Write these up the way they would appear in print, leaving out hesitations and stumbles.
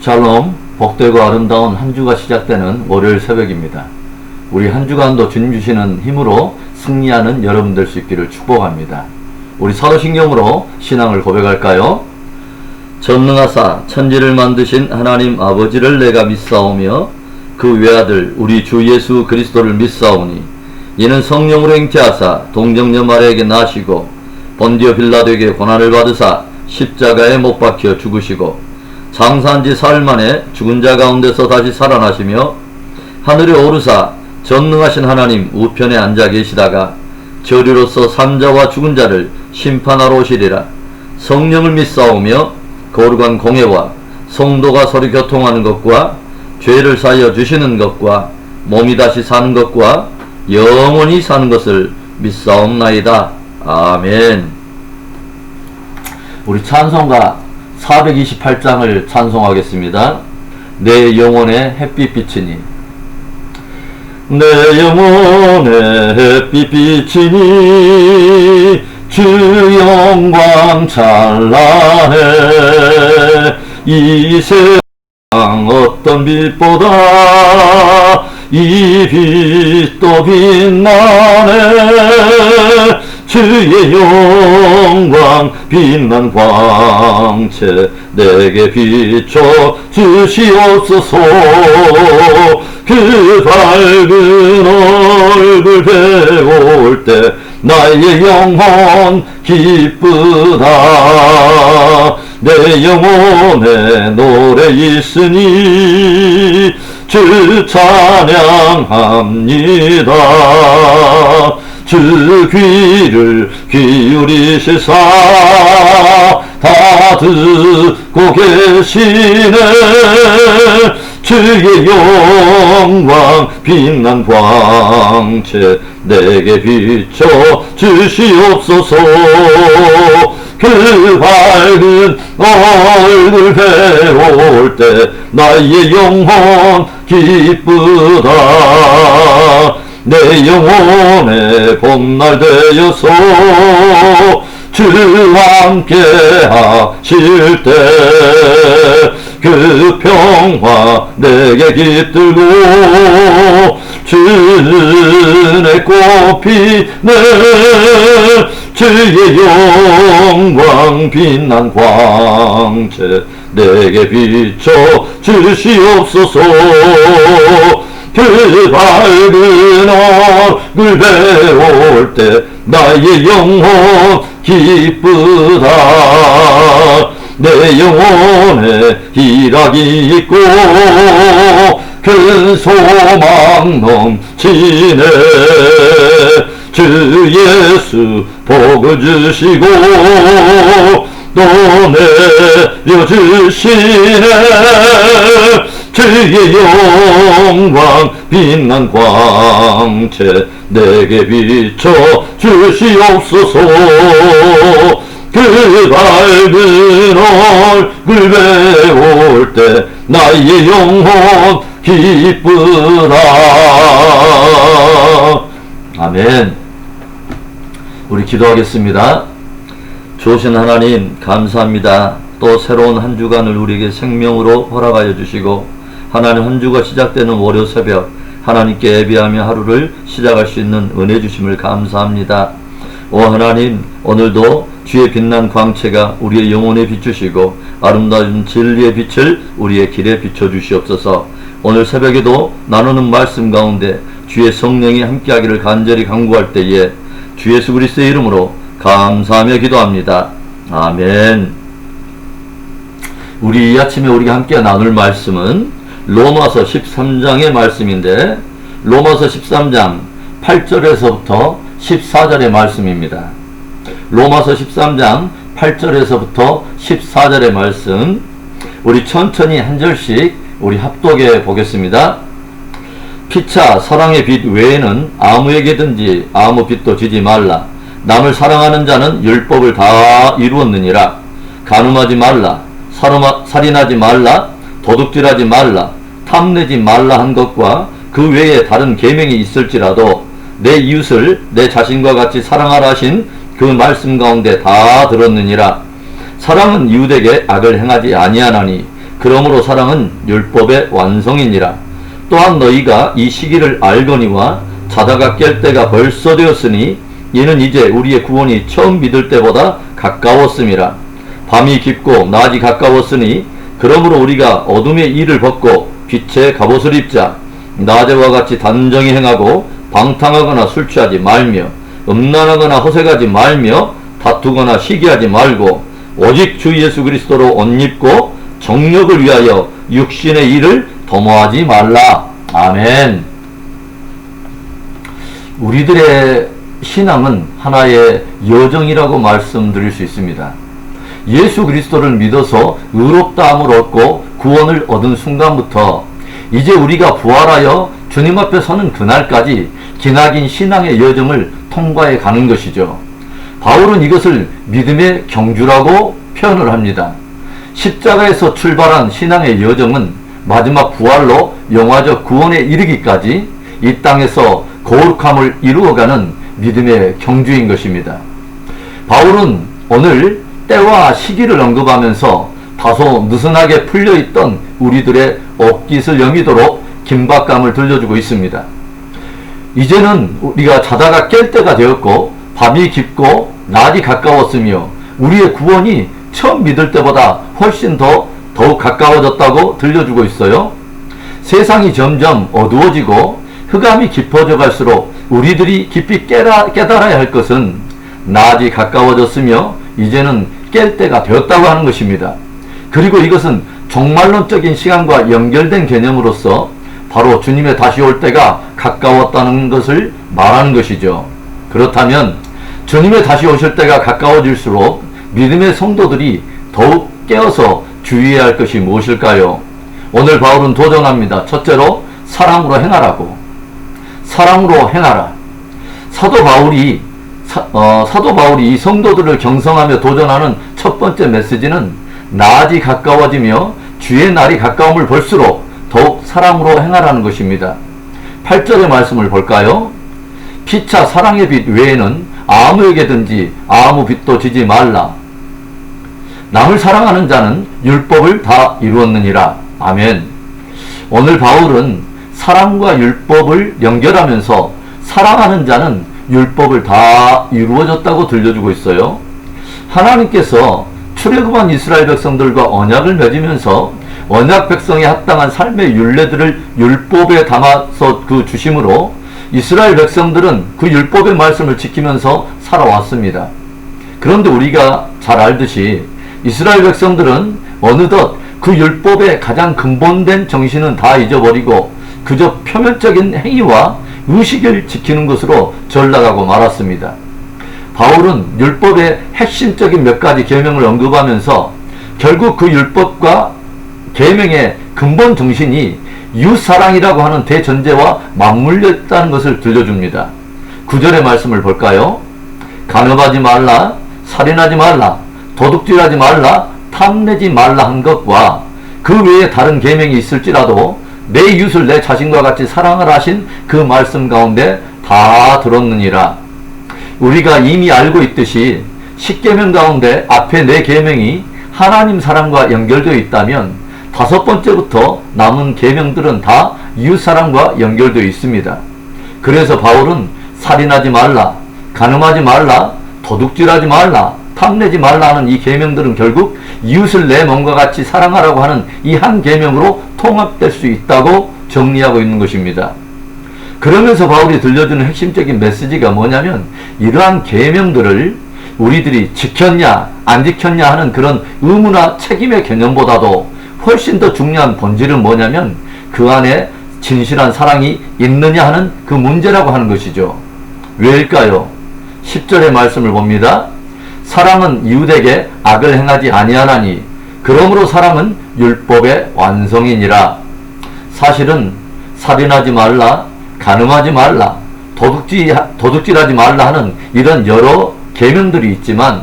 샬롬, 복되고 아름다운 한 주가 시작되는 월요일 새벽입니다. 우리 한 주간도 주님 주시는 힘으로 승리하는 여러분 될 수 있기를 축복합니다. 우리 사도신경으로 신앙을 고백할까요? 전능하사 천지를 만드신 하나님 아버지를 내가 믿사오며 그 외아들 우리 주 예수 그리스도를 믿사오니 이는 성령으로 잉태하사 동정녀 마리아에게 나시고 본디오 빌라도에게 고난을 받으사 십자가에 못 박혀 죽으시고 장사한 지 사흘 만에 죽은 자 가운데서 다시 살아나시며 하늘에 오르사 전능하신 하나님 우편에 앉아 계시다가 저리로서 산자와 죽은 자를 심판하러 오시리라. 성령을 믿사오며 거룩한 공예와 성도가 서로 교통하는 것과 죄를 사하여 주시는 것과 몸이 다시 사는 것과 영원히 사는 것을 믿사옵나이다. 아멘. 우리 찬송가 428장을 찬송하겠습니다. 내 영혼의 햇빛 비치니 내 영혼의 햇빛 비치니 주 영광 찬란해 이 세상 어떤 빛보다 이 빛도 빛나네 주의 영광 빛난 광채 내게 비춰 주시옵소서 그 밝은 얼굴 배울 때 나의 영혼 기쁘다 내 영혼에 노래 있으니 주 찬양합니다 주 귀를 기울이시사 다 듣고 계시네 주의 영광 빛난 광채 내게 비춰 주시옵소서 그 밝은 얼굴 배울 때 나의 영혼 기쁘다 내 영혼의 봄날 되어서 주 함께 하실 때 그 평화 내게 깃들고 주의 꽃피네 주의 영광 빛난 광채 내게 비춰 주시옵소서 그 밝은 얼굴 배울 때 나의 영혼 기쁘다 내 영혼에 희락이 있고 큰 소망 넘치네 주 예수 복을 주시고 또 내려주시네 주의 영광 빛난 광채 내게 비춰 주시옵소서 그 밝은 얼굴 배울 때 나의 영혼 기쁘다. 아멘. 우리 기도하겠습니다. 좋으신 하나님 감사합니다. 또 새로운 한 주간을 우리에게 생명으로 허락하여 주시고 하나님 한 주가 시작되는 월요 새벽 하나님께 예배하며 하루를 시작할 수 있는 은혜 주심을 감사합니다. 오 하나님 오늘도 주의 빛난 광채가 우리의 영혼에 비추시고 아름다운 진리의 빛을 우리의 길에 비춰주시옵소서. 오늘 새벽에도 나누는 말씀 가운데 주의 성령이 함께하기를 간절히 간구할 때에 주 예수 그리스도의 이름으로 감사하며 기도합니다. 아멘. 우리 이 아침에 우리가 함께 나눌 말씀은 로마서 13장의 말씀인데 로마서 13장 8절에서부터 14절의 말씀입니다. 로마서 13장 8절에서부터 14절의 말씀 우리 천천히 한 절씩 우리 합독해 보겠습니다. 피차 사랑의 빛 외에는 아무에게든지 아무 빛도 주지 말라. 남을 사랑하는 자는 율법을 다 이루었느니라. 간음하지 말라. 살인하지 말라. 도둑질하지 말라. 탐내지 말라 한 것과 그 외에 다른 계명이 있을지라도 내 이웃을 내 자신과 같이 사랑하라 하신 그 말씀 가운데 다 들었느니라. 사랑은 이웃에게 악을 행하지 아니하나니 그러므로 사랑은 율법의 완성이니라. 또한 너희가 이 시기를 알거니와 자다가 깰 때가 벌써 되었으니 이는 이제 우리의 구원이 처음 믿을 때보다 가까웠음이라. 밤이 깊고 낮이 가까웠으니 그러므로 우리가 어둠의 일을 벗고 빛의 갑옷을 입자. 낮에와 같이 단정히 행하고 방탕하거나 술 취하지 말며 음란하거나 허색하지 말며 다투거나 시기하지 말고 오직 주 예수 그리스도로 옷 입고 정력을 위하여 육신의 일을 도모하지 말라. 아멘. 우리들의 신앙은 하나의 여정이라고 말씀드릴 수 있습니다. 예수 그리스도를 믿어서 의롭다함을 얻고 구원을 얻은 순간부터 이제 우리가 부활하여 주님 앞에 서는 그날까지 기나긴 신앙의 여정을 통과해 가는 것이죠. 바울은 이것을 믿음의 경주라고 표현을 합니다. 십자가에서 출발한 신앙의 여정은 마지막 부활로 영화적 구원에 이르기까지 이 땅에서 거룩함을 이루어가는 믿음의 경주인 것입니다. 바울은 오늘 때와 시기를 언급하면서 다소 느슨하게 풀려있던 우리들의 옷깃을 여미도록 긴박감을 들려주고 있습니다. 이제는 우리가 자다가 깰 때가 되었고 밤이 깊고 낮이 가까웠으며 우리의 구원이 처음 믿을 때보다 훨씬 더욱 가까워졌다고 들려주고 있어요. 세상이 점점 어두워지고 흑암이 깊어져 갈수록 우리들이 깊이 깨달아야 할 것은 낮이 가까워졌으며 이제는 깰 때가 되었다고 하는 것입니다. 그리고 이것은 종말론적인 시간과 연결된 개념으로서 바로 주님의 다시 올 때가 가까웠다는 것을 말하는 것이죠. 그렇다면 주님의 다시 오실 때가 가까워질수록 믿음의 성도들이 더욱 깨어서 주의해야 할 것이 무엇일까요? 오늘 바울은 도전합니다. 첫째로 사랑으로 행하라고. 사랑으로 행하라. 사도 바울이 이 성도들을 경성하며 도전하는 첫 번째 메시지는 낮이 가까워지며 주의 날이 가까움을 볼수록 더욱 사랑으로 행하라는 것입니다. 8절의 말씀을 볼까요? 피차 사랑의 빛 외에는 아무에게든지 아무 빛도 지지 말라. 남을 사랑하는 자는 율법을 다 이루었느니라. 아멘. 오늘 바울은 사랑과 율법을 연결하면서 사랑하는 자는 율법을 다 이루어졌다고 들려주고 있어요. 하나님께서 출애굽한 이스라엘 백성들과 언약을 맺으면서 언약 백성에 합당한 삶의 율례들을 율법에 담아서 주심으로 이스라엘 백성들은 그 율법의 말씀을 지키면서 살아왔습니다. 그런데 우리가 잘 알듯이 이스라엘 백성들은 어느덧 그 율법의 가장 근본된 정신은 다 잊어버리고 그저 표면적인 행위와 의식을 지키는 것으로 전락하고 말았습니다. 바울은 율법의 핵심적인 몇 가지 계명을 언급하면서 결국 그 율법과 계명의 근본 정신이 이웃사랑이라고 하는 대전제와 맞물려 있다는 것을 들려줍니다. 9절의 말씀을 볼까요? 간음하지 말라, 살인하지 말라, 도둑질하지 말라, 탐내지 말라 한 것과 그 외에 다른 계명이 있을지라도 내 이웃을 내 자신과 같이 사랑을 하신 그 말씀 가운데 다 들었느니라. 우리가 이미 알고 있듯이 10계명 가운데 앞에 4계명이 하나님 사랑과 연결되어 있다면 5번째부터 남은 계명들은 다 이웃사랑과 연결되어 있습니다. 그래서 바울은 살인하지 말라, 간음하지 말라, 도둑질하지 말라, 탐내지 말라는 이 계명들은 결국 이웃을 내 몸과 같이 사랑하라고 하는 이 한 계명으로 통합될 수 있다고 정리하고 있는 것입니다. 그러면서 바울이 들려주는 핵심적인 메시지가 뭐냐면 이러한 계명들을 우리들이 지켰냐 안 지켰냐 하는 그런 의무나 책임의 개념보다도 훨씬 더 중요한 본질은 뭐냐면 그 안에 진실한 사랑이 있느냐 하는 그 문제라고 하는 것이죠. 왜일까요? 10절의 말씀을 봅니다. 사랑은 이웃에게 악을 행하지 아니하나니 그러므로 사랑은 율법의 완성이니라. 사실은 살인하지 말라, 간음하지 말라, 도둑질하지 말라 하는 이런 여러 계명들이 있지만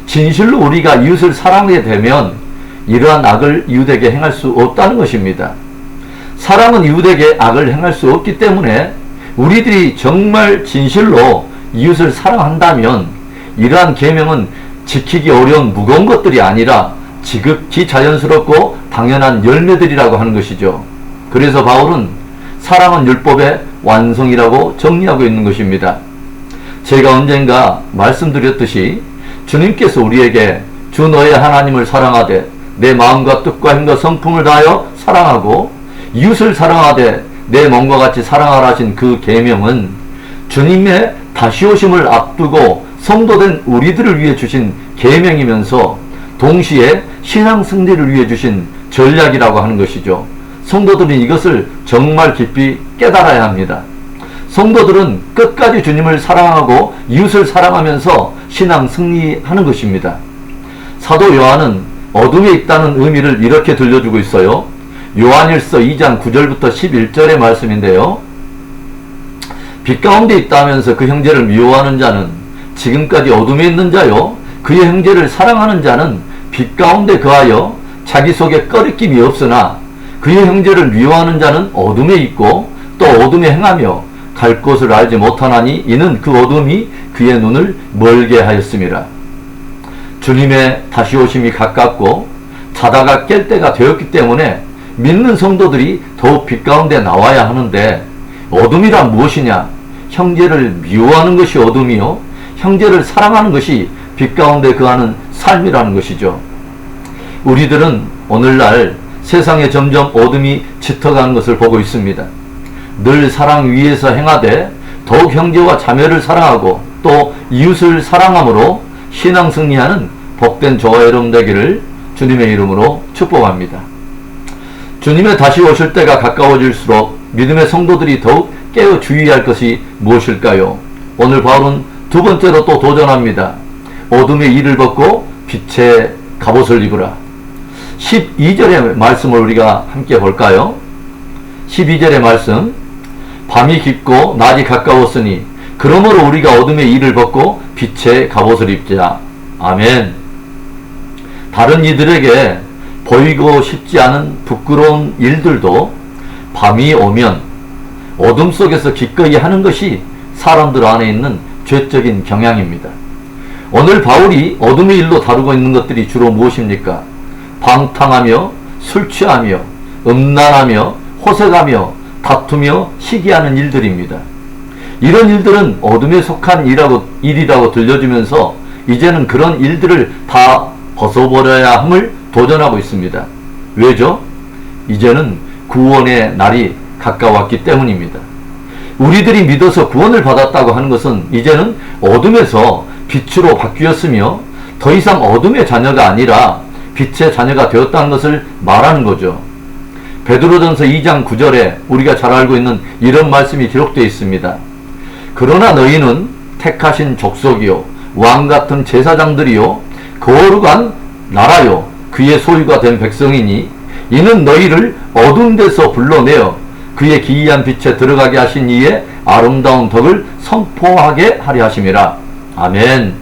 진실로 우리가 이웃을 사랑하게 되면 이러한 악을 이웃에게 행할 수 없다는 것입니다. 사랑은 이웃에게 악을 행할 수 없기 때문에 우리들이 정말 진실로 이웃을 사랑한다면 이러한 계명은 지키기 어려운 무거운 것들이 아니라 지극히 자연스럽고 당연한 열매들이라고 하는 것이죠. 그래서 바울은 사랑은 율법의 완성이라고 정리하고 있는 것입니다. 제가 언젠가 말씀드렸듯이 주님께서 우리에게 주 너의 하나님을 사랑하되 내 마음과 뜻과 힘과 성품을 다하여 사랑하고 이웃을 사랑하되 내 몸과 같이 사랑하라 하신 그 계명은 주님의 다시 오심을 앞두고 성도된 우리들을 위해 주신 계명이면서 동시에 신앙 승리를 위해 주신 전략이라고 하는 것이죠. 성도들은 이것을 정말 깊이 깨달아야 합니다. 성도들은 끝까지 주님을 사랑하고 이웃을 사랑하면서 신앙 승리하는 것입니다. 사도 요한은 어둠에 있다는 의미를 이렇게 들려주고 있어요. 요한일서 2장 9절부터 11절의 말씀인데요. 빛 가운데 있다면서 그 형제를 미워하는 자는 지금까지 어둠에 있는 자요, 그의 형제를 사랑하는 자는 빛 가운데 거하여 자기 속에 꺼리낌이 없으나 그의 형제를 미워하는 자는 어둠에 있고 또 어둠에 행하며 갈 곳을 알지 못하나니 이는 그 어둠이 그의 눈을 멀게 하였음이라. 주님의 다시 오심이 가깝고 자다가 깰 때가 되었기 때문에 믿는 성도들이 더욱 빛 가운데 나와야 하는데, 어둠이란 무엇이냐? 형제를 미워하는 것이 어둠이요, 형제를 사랑하는 것이 빛 가운데 거하는 삶이라는 것이죠. 우리들은 오늘날 세상에 점점 어둠이 짙어가는 것을 보고 있습니다. 늘 사랑 위에서 행하되 더욱 형제와 자매를 사랑하고 또 이웃을 사랑함으로 신앙 승리하는 복된 저와 여러분 되기를 주님의 이름으로 축복합니다. 주님의 다시 오실 때가 가까워질수록 믿음의 성도들이 더욱 깨어 주의할 것이 무엇일까요? 오늘 바울은 두 번째로 또 도전합니다. 어둠의 일을 벗고 빛의 갑옷을 입으라. 12절의 말씀을 우리가 함께 볼까요? 12절의 말씀, 밤이 깊고 낮이 가까웠으니 그러므로 우리가 어둠의 일을 벗고 빛의 갑옷을 입자. 아멘. 다른 이들에게 보이고 싶지 않은 부끄러운 일들도 밤이 오면 어둠 속에서 기꺼이 하는 것이 사람들 안에 있는 죄적인 경향입니다. 오늘 바울이 어둠의 일로 다루고 있는 것들이 주로 무엇입니까? 방탕하며 술 취하며 음란하며 호색하며 다투며 시기하는 일들입니다. 이런 일들은 어둠에 속한 일이라고 들려주면서 이제는 그런 일들을 다 벗어버려야 함을 도전하고 있습니다. 왜죠? 이제는 구원의 날이 가까웠기 때문입니다. 우리들이 믿어서 구원을 받았다고 하는 것은 이제는 어둠에서 빛으로 바뀌었으며 더 이상 어둠의 자녀가 아니라 빛의 자녀가 되었다는 것을 말하는 거죠. 베드로전서 2장 9절에 우리가 잘 알고 있는 이런 말씀이 기록되어 있습니다. 그러나 너희는 택하신 족속이요 왕같은 제사장들이요 거룩한 나라요 그의 소유가 된 백성이니 이는 너희를 어두운 데서 불러내어 그의 기이한 빛에 들어가게 하신 이의 아름다운 덕을 선포하게 하려 하심이라. 아멘.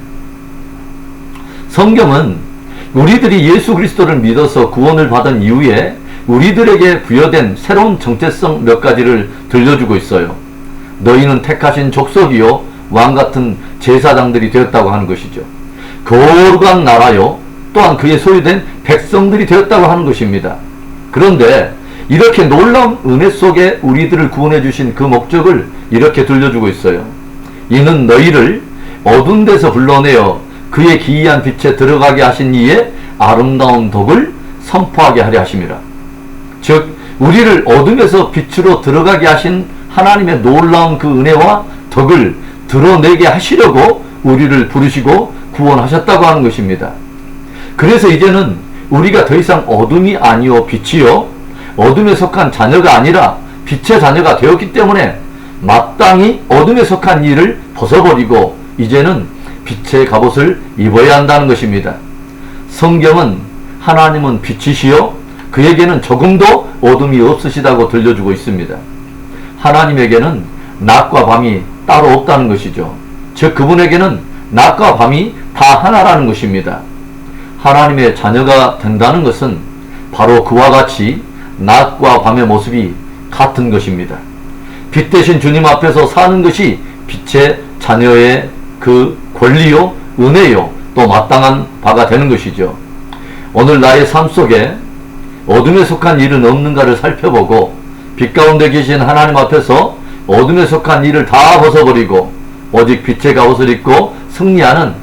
성경은 우리들이 예수 그리스도를 믿어서 구원을 받은 이후에 우리들에게 부여된 새로운 정체성 몇 가지를 들려주고 있어요. 너희는 택하신 족속이요 왕같은 제사장들이 되었다고 하는 것이죠. 거룩한 나라요 또한 그의 소유된 백성들이 되었다고 하는 것입니다. 그런데 이렇게 놀라운 은혜 속에 우리들을 구원해 주신 그 목적을 이렇게 들려주고 있어요. 이는 너희를 어두운 데서 불러내어 그의 기이한 빛에 들어가게 하신 이의 아름다운 덕을 선포하게 하려 하심이라. 즉 우리를 어둠에서 빛으로 들어가게 하신 하나님의 놀라운 그 은혜와 덕을 드러내게 하시려고 우리를 부르시고 구원하셨다고 하는 것입니다. 그래서 이제는 우리가 더 이상 어둠이 아니요 빛이요 어둠에 속한 자녀가 아니라 빛의 자녀가 되었기 때문에 마땅히 어둠에 속한 일을 벗어버리고 이제는 빛의 갑옷을 입어야 한다는 것입니다. 성경은 하나님은 빛이시요 그에게는 조금도 어둠이 없으시다고 들려주고 있습니다. 하나님에게는 낮과 밤이 따로 없다는 것이죠. 즉 그분에게는 낮과 밤이 다 하나라는 것입니다. 하나님의 자녀가 된다는 것은 바로 그와 같이 낮과 밤의 모습이 같은 것입니다. 빛 대신 주님 앞에서 사는 것이 빛의 자녀의 그 권리요 은혜요 또 마땅한 바가 되는 것이죠. 오늘 나의 삶 속에 어둠에 속한 일은 없는가를 살펴보고 빛 가운데 계신 하나님 앞에서 어둠에 속한 일을 다 벗어버리고 오직 빛의 갑옷을 입고 승리하는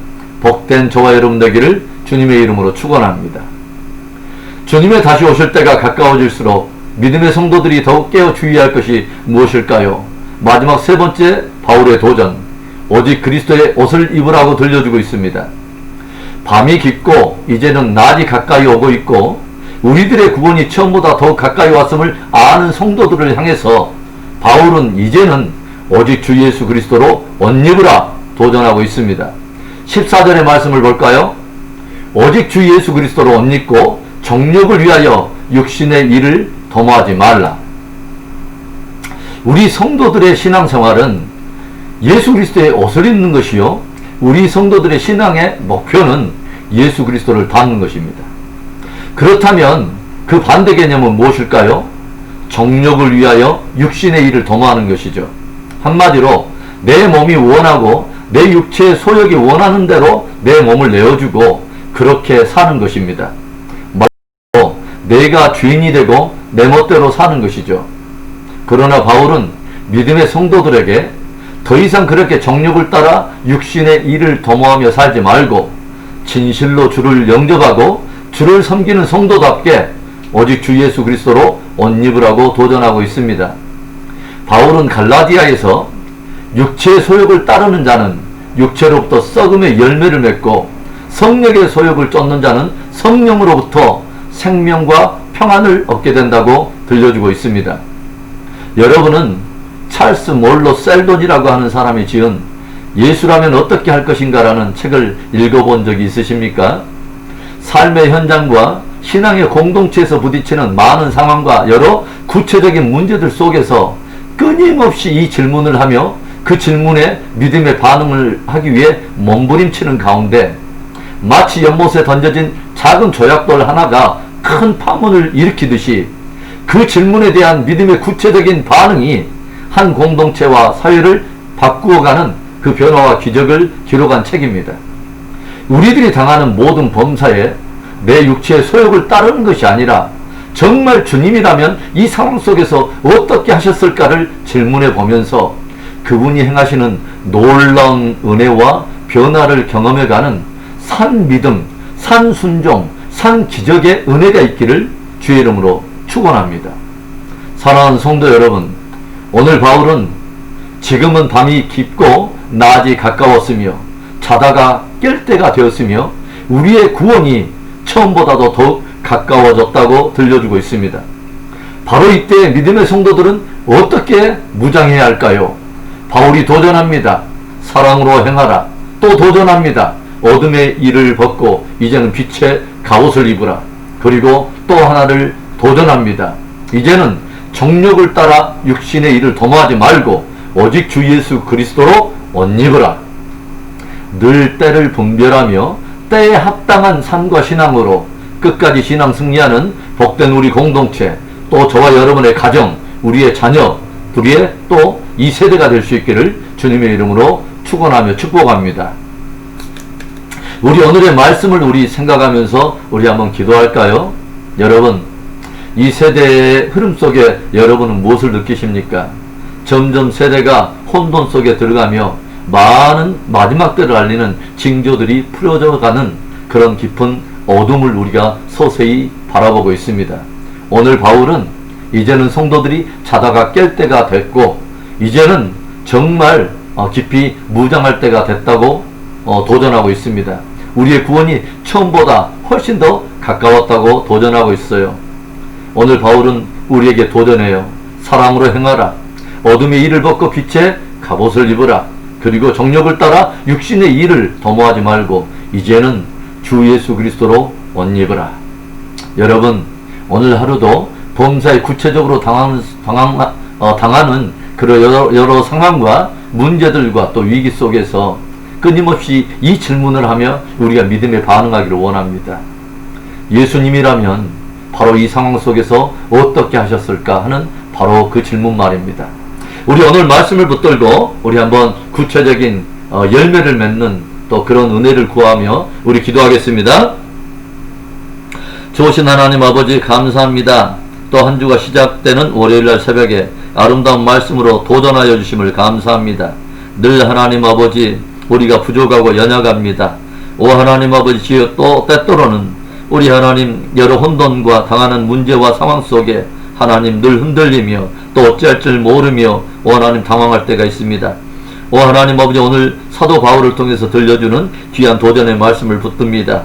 복된 저와 여러분 되기를 주님의 이름으로 축원합니다. 주님의 다시 오실 때가 가까워질수록 믿음의 성도들이 더욱 깨어 주의할 것이 무엇일까요? 마지막 세 번째, 바울의 도전. 오직 그리스도의 옷을 입으라고 들려주고 있습니다. 밤이 깊고 이제는 낮이 가까이 오고 있고 우리들의 구원이 처음보다 더욱 가까이 왔음을 아는 성도들을 향해서 바울은 이제는 오직 주 예수 그리스도로 옷 입으라 도전하고 있습니다. 14절의 말씀을 볼까요? 오직 주 예수 그리스도로 옷 입고 정욕을 위하여 육신의 일을 도모하지 말라. 우리 성도들의 신앙생활은 예수 그리스도의 옷을 입는 것이요, 우리 성도들의 신앙의 목표는 예수 그리스도를 닮는 것입니다. 그렇다면 그 반대 개념은 무엇일까요? 정욕을 위하여 육신의 일을 도모하는 것이죠. 한마디로 내 몸이 원하고 내 육체의 소욕이 원하는 대로 내 몸을 내어주고 그렇게 사는 것입니다. 말로 내가 주인이 되고 내 멋대로 사는 것이죠. 그러나 바울은 믿음의 성도들에게 더 이상 그렇게 정욕을 따라 육신의 일을 도모하며 살지 말고 진실로 주를 영접하고 주를 섬기는 성도답게 오직 주 예수 그리스도로 옷 입으라고 도전하고 있습니다. 바울은 갈라디아에서 육체의 소욕을 따르는 자는 육체로부터 썩음의 열매를 맺고 성령의 소욕을 쫓는 자는 성령으로부터 생명과 평안을 얻게 된다고 들려주고 있습니다. 여러분은 찰스 몰로 셀돈이라고 하는 사람이 지은 예수라면 어떻게 할 것인가 라는 책을 읽어본 적이 있으십니까? 삶의 현장과 신앙의 공동체에서 부딪히는 많은 상황과 여러 구체적인 문제들 속에서 끊임없이 이 질문을 하며 그 질문에 믿음의 반응을 하기 위해 몸부림치는 가운데 마치 연못에 던져진 작은 조약돌 하나가 큰 파문을 일으키듯이 그 질문에 대한 믿음의 구체적인 반응이 한 공동체와 사회를 바꾸어가는 그 변화와 기적을 기록한 책입니다. 우리들이 당하는 모든 범사에 내 육체의 소욕을 따르는 것이 아니라 정말 주님이라면 이 상황 속에서 어떻게 하셨을까를 질문해 보면서 그분이 행하시는 놀라운 은혜와 변화를 경험해가는 산 믿음, 산 순종, 산 기적의 은혜가 있기를 주의 이름으로 축원합니다. 사랑하는 성도 여러분, 오늘 바울은 지금은 밤이 깊고 낮이 가까웠으며 자다가 깰 때가 되었으며 우리의 구원이 처음보다도 더욱 가까워졌다고 들려주고 있습니다. 바로 이때 믿음의 성도들은 어떻게 무장해야 할까요? 바울이 도전합니다. 사랑으로 행하라. 또 도전합니다. 어둠의 일을 벗고 이제는 빛의 갑옷을 입으라. 그리고 또 하나를 도전합니다. 이제는 정욕을 따라 육신의 일을 도모하지 말고 오직 주 예수 그리스도로 옷 입으라. 늘 때를 분별하며 때에 합당한 삶과 신앙으로 끝까지 신앙 승리하는 복된 우리 공동체, 또 저와 여러분의 가정, 우리의 자녀, 우리의 또 이 세대가 될 수 있기를 주님의 이름으로 축원하며 축복합니다. 우리 오늘의 말씀을 우리 생각하면서 우리 한번 기도할까요? 여러분, 이 세대의 흐름 속에 여러분은 무엇을 느끼십니까? 점점 세대가 혼돈 속에 들어가며 많은 마지막 때를 알리는 징조들이 풀어져가는 그런 깊은 어둠을 우리가 서서히 바라보고 있습니다. 오늘 바울은 이제는 성도들이 자다가 깰 때가 됐고 이제는 정말 깊이 무장할 때가 됐다고 도전하고 있습니다. 우리의 구원이 처음보다 훨씬 더 가까웠다고 도전하고 있어요. 오늘 바울은 우리에게 도전해요. 사랑으로 행하라. 어둠의 일을 벗고 빛의 갑옷을 입으라. 그리고 정욕을 따라 육신의 일을 도모하지 말고 이제는 주 예수 그리스도로 옷 입으라. 여러분, 오늘 하루도 범사에 구체적으로 당하는 그런 여러 상황과 문제들과 또 위기 속에서 끊임없이 이 질문을 하며 우리가 믿음에 반응하기를 원합니다. 예수님이라면 바로 이 상황 속에서 어떻게 하셨을까 하는 바로 그 질문 말입니다. 우리 오늘 말씀을 붙들고 우리 한번 구체적인 열매를 맺는 또 그런 은혜를 구하며 우리 기도하겠습니다. 좋으신 하나님 아버지 감사합니다. 또 한 주가 시작되는 월요일날 새벽에 아름다운 말씀으로 도전하여 주심을 감사합니다. 늘 하나님 아버지 우리가 부족하고 연약합니다. 오 하나님 아버지 주여, 또 때때로는 우리 하나님 여러 혼돈과 당하는 문제와 상황 속에 하나님 늘 흔들리며 또 어찌할 줄 모르며 오 하나님 당황할 때가 있습니다. 오 하나님 아버지, 오늘 사도 바울을 통해서 들려주는 귀한 도전의 말씀을 붙듭니다.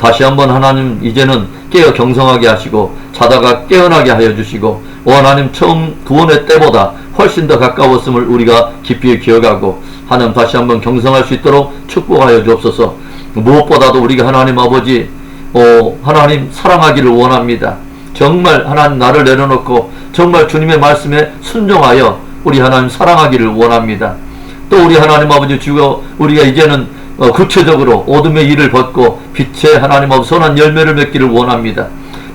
다시 한번 하나님 이제는 깨어 경성하게 하시고 자다가 깨어나게 하여 주시고, 오 하나님 처음 구원의 때보다 훨씬 더 가까웠음을 우리가 깊이 기억하고 하나님 다시 한번 경성할 수 있도록 축복하여 주옵소서. 무엇보다도 우리가 하나님 아버지 하나님 사랑하기를 원합니다. 정말 하나님 나를 내려놓고 정말 주님의 말씀에 순종하여 우리 하나님 사랑하기를 원합니다. 또 우리 하나님 아버지 주여, 우리가 이제는 구체적으로 어둠의 일을 벗고 빛의 하나님 아버지 선한 열매를 맺기를 원합니다.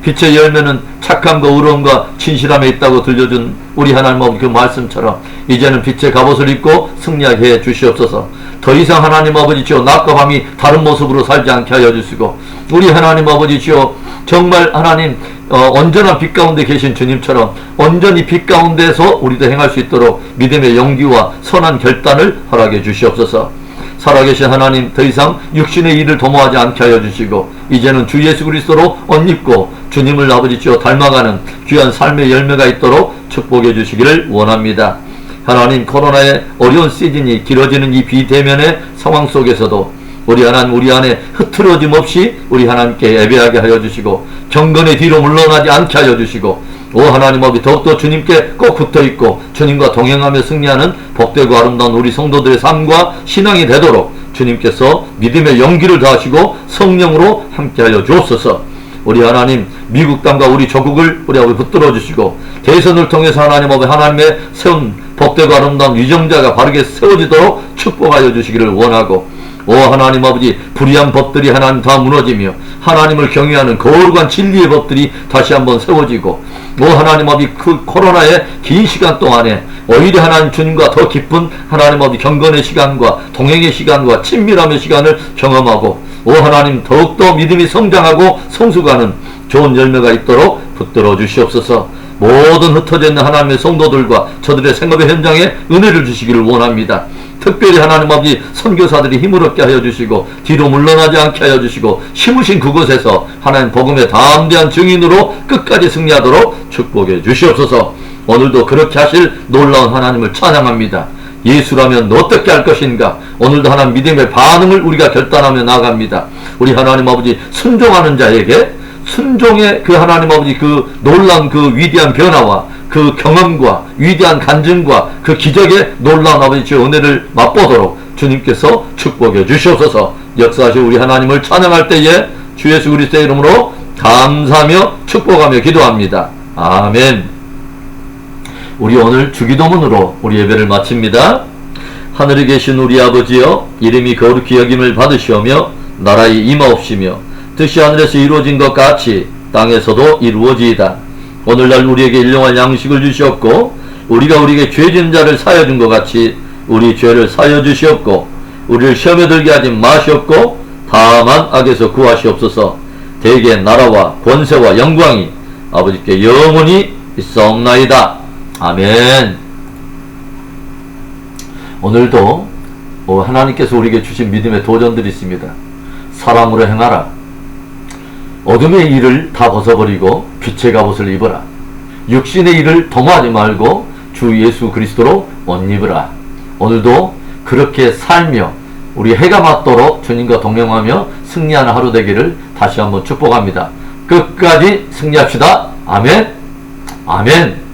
빛의 열매는 착함과 의로움과 진실함에 있다고 들려준 우리 하나님 아버지 그 말씀처럼 이제는 빛의 갑옷을 입고 승리하게 해 주시옵소서. 더 이상 하나님 아버지 주여 낮과 밤이 다른 모습으로 살지 않게 하여 주시고, 우리 하나님 아버지 주여 정말 하나님 온전한 빛 가운데 계신 주님처럼 온전히 빛 가운데서 우리도 행할 수 있도록 믿음의 용기와 선한 결단을 허락해 주시옵소서. 살아계신 하나님, 더 이상 육신의 일을 도모하지 않게 하여 주시고 이제는 주 예수 그리스도로 옷 입고 주님을 아버지 주여 닮아가는 귀한 삶의 열매가 있도록 축복해 주시기를 원합니다. 하나님, 코로나의 어려운 시즌이 길어지는 이 비대면의 상황 속에서도 우리 하나님 우리 안에 흐트러짐 없이 우리 하나님께 예배하게 하여 주시고 경건의 뒤로 물러나지 않게 하여 주시고, 오 하나님 아버지 더욱더 주님께 꼭 붙어있고 주님과 동행하며 승리하는 복되고 아름다운 우리 성도들의 삶과 신앙이 되도록 주님께서 믿음의 용기를 더하시고 성령으로 함께하여 주옵소서. 우리 하나님 미국 땅과 우리 조국을 우리 아버지 붙들어 주시고 대선을 통해서 하나님 아버지 하나님의 세운 복되고 아름다운 위정자가 바르게 세워지도록 축복하여 주시기를 원하고, 오 하나님 아버지 불의한 법들이 하나님 다 무너지며 하나님을 경외하는 거룩한 진리의 법들이 다시 한번 세워지고, 오 하나님 아버지 그 코로나의 긴 시간 동안에 오히려 하나님 주님과 더 깊은 하나님 아버지 경건의 시간과 동행의 시간과 친밀함의 시간을 경험하고, 오 하나님 더욱더 믿음이 성장하고 성숙하는 좋은 열매가 있도록 붙들어 주시옵소서. 모든 흩어져 있는 하나님의 성도들과 저들의 생업의 현장에 은혜를 주시기를 원합니다. 특별히 하나님 아버지 선교사들이 힘을 얻게 하여 주시고 뒤로 물러나지 않게 하여 주시고 심으신 그곳에서 하나님 복음의 담대한 증인으로 끝까지 승리하도록 축복해 주시옵소서. 오늘도 그렇게 하실 놀라운 하나님을 찬양합니다. 예수라면 어떻게 할 것인가. 오늘도 하나님 믿음의 반응을 우리가 결단하며 나아갑니다. 우리 하나님 아버지 순종하는 자에게 순종의 그 하나님 아버지 그 놀라운 그 위대한 변화와 그 경험과 위대한 간증과 그 기적의 놀라운 아버지 주의 은혜를 맛보도록 주님께서 축복해 주시옵소서. 역사하신 우리 하나님을 찬양할 때에 주 예수 그리스도의 이름으로 감사하며 축복하며 기도합니다. 아멘. 우리 오늘 주기도문으로 우리 예배를 마칩니다. 하늘에 계신 우리 아버지여, 이름이 거룩히 여김을 받으시오며 나라의 임하옵시며 뜻이 하늘에서 이루어진 것 같이 땅에서도 이루어지이다. 오늘날 우리에게 일용할 양식을 주시옵고 우리가 우리에게 죄 지은 자를 사하여 준 것 같이 우리 죄를 사하여 주시옵고 우리를 시험에 들게 하지 마시옵고 다만 악에서 구하시옵소서. 대개 나라와 권세와 영광이 아버지께 영원히 있사옵나이다. 아멘. 오늘도 하나님께서 우리에게 주신 믿음의 도전들이 있습니다. 사랑으로 행하라. 어둠의 일을 다 벗어버리고 빛의 갑옷을 입어라. 육신의 일을 도모하지 말고 주 예수 그리스도로 옷 입으라. 오늘도 그렇게 살며 우리 해가 맞도록 주님과 동행하며 승리하는 하루 되기를 다시 한번 축복합니다. 끝까지 승리합시다. 아멘. 아멘.